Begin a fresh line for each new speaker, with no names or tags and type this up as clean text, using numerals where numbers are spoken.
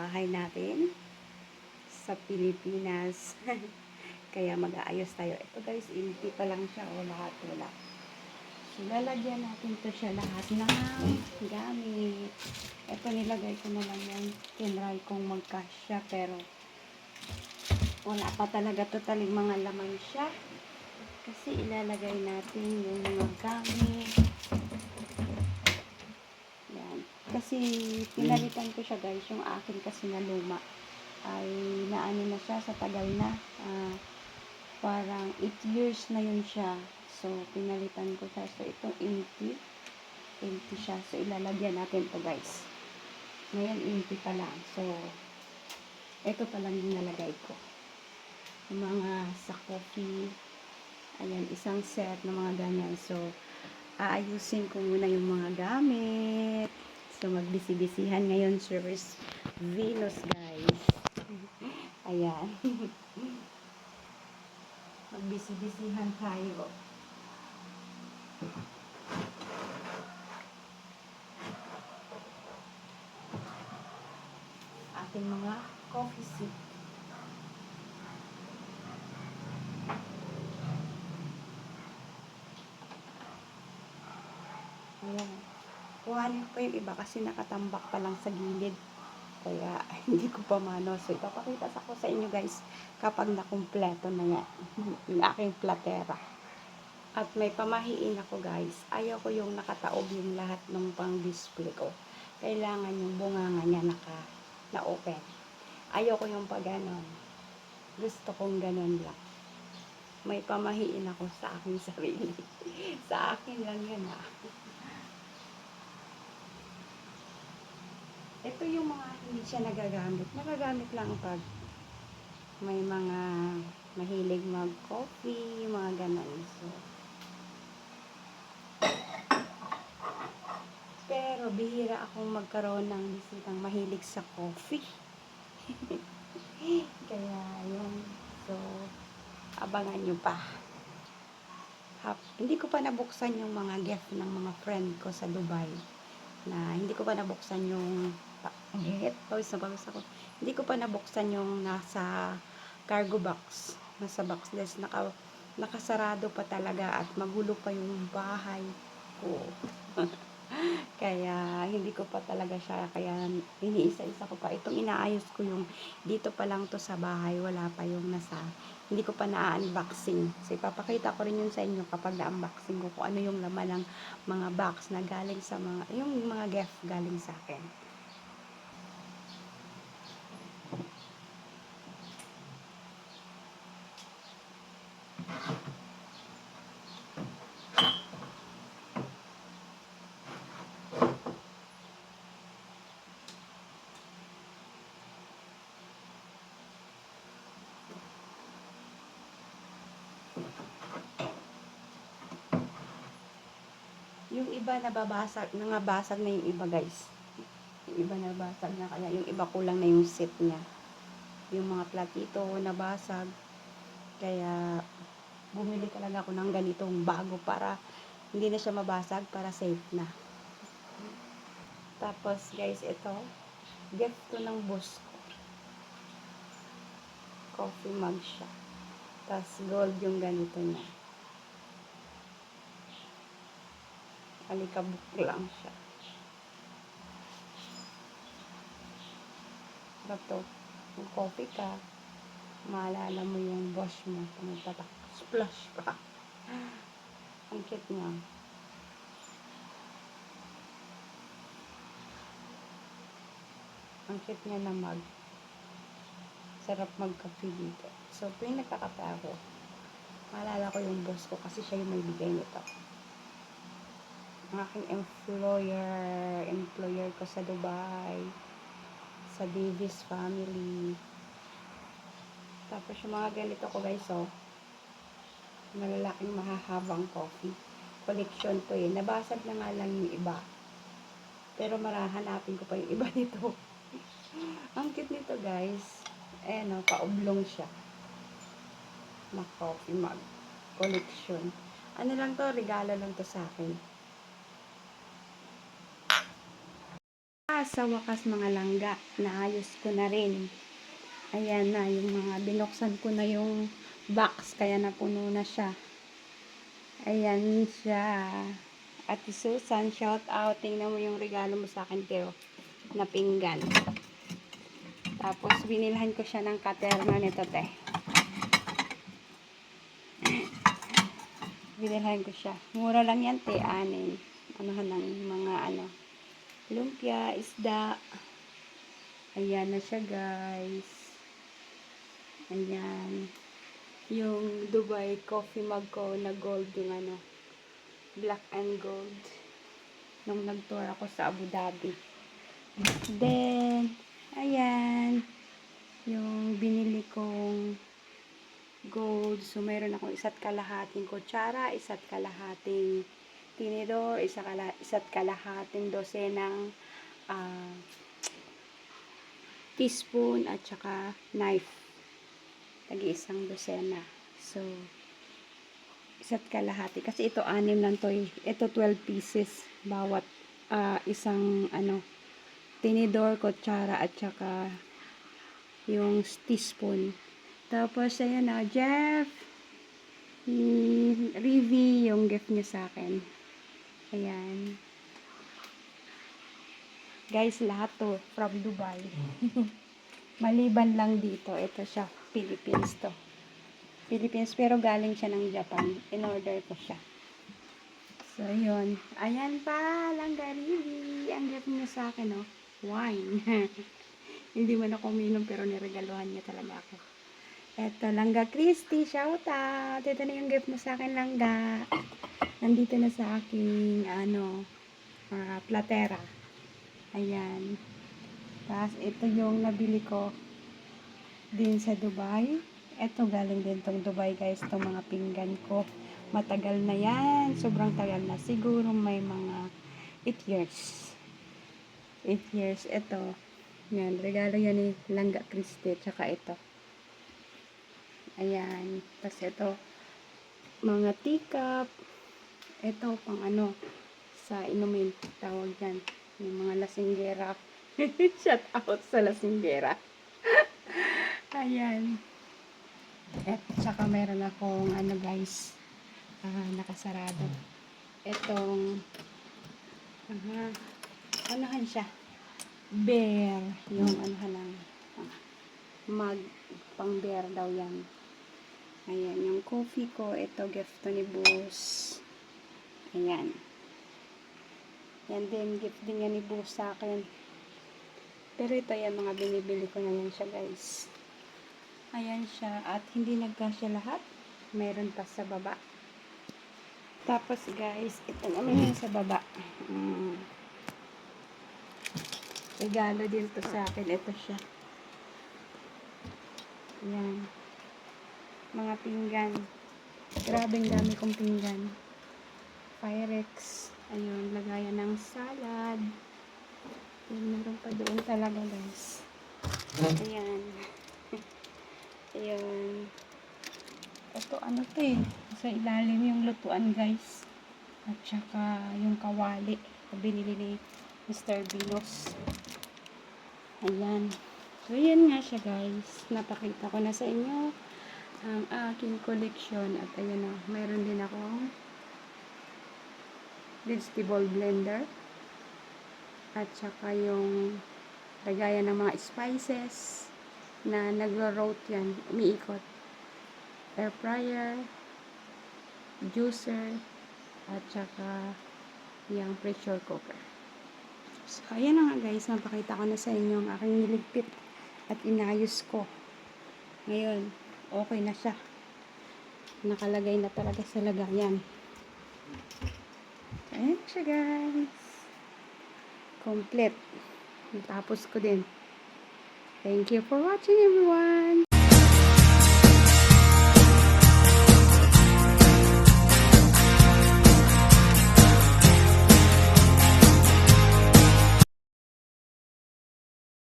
bahay natin sa Pilipinas. Kaya mag-aayos tayo. Ito guys, empty pa lang siya o lahat wala. So, lalagyan natin to siya lahat ng gamit. Ito nilagay ko na lang yan. Tinry kong magkasya pero wala pa talaga totaling mga laman siya. Kasi ilalagay natin yung mga gamit. Yan. Kasi pinalitan ko siya guys. Yung akin kasi na luma ay naano na siya sa tagal na. Parang 8 years na yun siya. So, pinalitan ko siya. So, itong empty. Empty siya. So, ilalagyan natin to guys. Ngayon, empty pa lang. So, ito pa lang yung nalagay ko. Yung mga sa coffee. Ayan, isang set ng mga ganyan. So, aayusin ko muna yung mga gamit. So, magbisi-bisihan ngayon, Service Venus, guys. Ayan. Magbisi-bisihan tayo. Ating mga coffee sip. Ayan. Kuhanin ko yung iba kasi nakatambak pa lang sa gilid. Kaya hindi ko pa mano. So, ipapakita ko sa inyo guys kapag nakumpleto na yan. Yung aking platera. At may pamahiin ako guys. Ayaw ko yung nakataob yung lahat ng pang-display ko. Kailangan yung bunganga niya na-open. Ayaw ko yung pag ganon. Gusto kong ganon lang. May pamahiin ako sa aking sarili. Sa akin lang yan ha. Ito yung mga hindi siya nagagamit. Nagagamit lang pag may mga mahilig mag-coffee, mga ganon. So, pero bihira akong magkaroon ng bisitang mahilig sa coffee. Kaya yun. So, abangan nyo pa. Hindi ko pa nabuksan yung mga gift ng mga friend ko sa Dubai. Hindi ko pa nabuksan yung pawis ako. Hindi ko pa nabuksan yung nasa cargo box. Nasa boxless. Nakasarado pa talaga at magulo pa yung bahay ko. Kaya hindi ko pa talaga siya, kaya iniisa-isa ko pa. Itong inaayos ko yung dito pa lang to sa bahay, wala pa yung hindi ko pa na-unboxing. So ipapakita ko rin yun sa inyo kapag na-unboxing ko kung ano yung laman ng mga box na galing sa yung mga gift galing sa akin. Yung iba nababasag, nangabasag na yung iba guys. Yung iba nabasag na, kaya yung iba kulang na yung set niya. Yung mga platito nabasag. Kaya bumili talaga ako ng ganitong bago para hindi na siya mabasag, para safe na. Tapos guys, ito gift to ng boss ko. Coffee mug siya. Tapos gold yung ganito niya. Alikabok lang siya. Bato, kung coffee ka, maalala mo yung boss mo, tumatatak, splash ka. Ang cute niya. Ang cute niya na mug. Sarap magkape dito. So, tuwing nagkakape ako, maalala ko yung boss ko kasi siya yung may bigay nito. Ang aking employer ko sa Dubai, sa Davis family. Tapos yung mga ganito ko guys, malalaking mahahabang coffee. Collection to eh. Nabasag na nga lang yung iba. Pero marahanapin ko pa yung iba nito. Ang cute nito guys. Ayan paublong siya. Na coffee mug. Collection. Ano lang to, regalo lang to sa akin. sa wakas mga langga, naayos ko na rin. Ayan na, yung mga binuksan ko na yung box, kaya napuno na siya. Ayan siya. Ate Susan, shout out. Tingnan mo yung regalo mo sa akin, Teo, na pinggan. Tapos, binilhan ko siya ng katerno nito, te. Binilhan ko siya. Mura lang yan, te. 6. Anuhan ng mga lumpia, isda. Ayan na siya, guys. Ayan. Yung Dubai coffee mug ko na gold, yung black and gold. Nung nag-tour ako sa Abu Dhabi. Then, ayan. Yung binili kong gold. So, meron akong 1.5 kutsara, 1.5 tinidor, 1.5 dosenang teaspoon at saka knife. Tagi-1 dosena. So, 1.5. Kasi ito 6 lang to eh. Ito 12 pieces. Bawat isang tinidor, kutsara at saka yung teaspoon. Tapos, ayan na, Jeff. Rivi, yung gift niya sa akin. Ayan. Guys, lahat to from Dubai. Maliban lang dito. Ito siya. Philippines to. Philippines, pero galing siya ng Japan. In-order ko siya. So, yun. Ayan pa, Langga Rivi. Ang gift niya sa akin, wine. Hindi man ako uminom, pero niregaluhan niya talaga ako. Eto, Langga Christy, shout out. Ito na yung gift mo sa akin, Langga. Nandito na sa aking, platera. Ayan. Tapos, ito yung nabili ko din sa Dubai. Ito, galing din tong Dubai, guys. Itong mga pinggan ko. Matagal na yan. Sobrang tagal na. Siguro may mga 8 years. 8 years. Ito. Yan. Regalo yan ni Langga Christy. Tsaka ito. Ayan. Tapos ito, mga teacup. Ito, pang sa inumin. Tawag yan. Yung mga lasinggera. Shout out sa lasinggera. Ayan. At saka meron akong guys, nakasarado. Itong, anuhan siya. Bear. Yung ng mug. Pang bear daw yan. Ayan, yung coffee ko, ito, gift to ni Boss. Ayan. Yan din, gift din yan ni Boss sa akin. Pero ito yan, mga binibili ko na yan siya, guys. Ayan siya. At hindi nagkasya lahat. Meron pa sa baba. Tapos, guys, ito naman yung sa baba. Regalo din to sa akin. Ito siya. Ayan. Mga pinggan. Grabing dami kong pinggan. Pyrex. Ayun, lagayan ng salad. Meron pa doon talaga, guys. Ayan. Ayan. Ito, to eh. Sa ilalim yung lutuan, guys. At saka yung kawali. Binili ni Mr. Binos. Ayan. So, yan nga siya, guys. Napakita ko na sa inyo ang aking collection. At ayan na, mayroon din akong vegetable blender. At saka yung lagayan ng mga spices na nagro-roast yan, umiikot. Air fryer, juicer, at saka yung pressure cooker. So, ayan na nga, guys. Napakita ko na sa inyo ang aking niligpit at inayos ko. Ngayon, okay na siya. Nakalagay na talaga sa lagayan. Ayan siya, guys. Complete. Natapos ko din. Thank you for watching, everyone.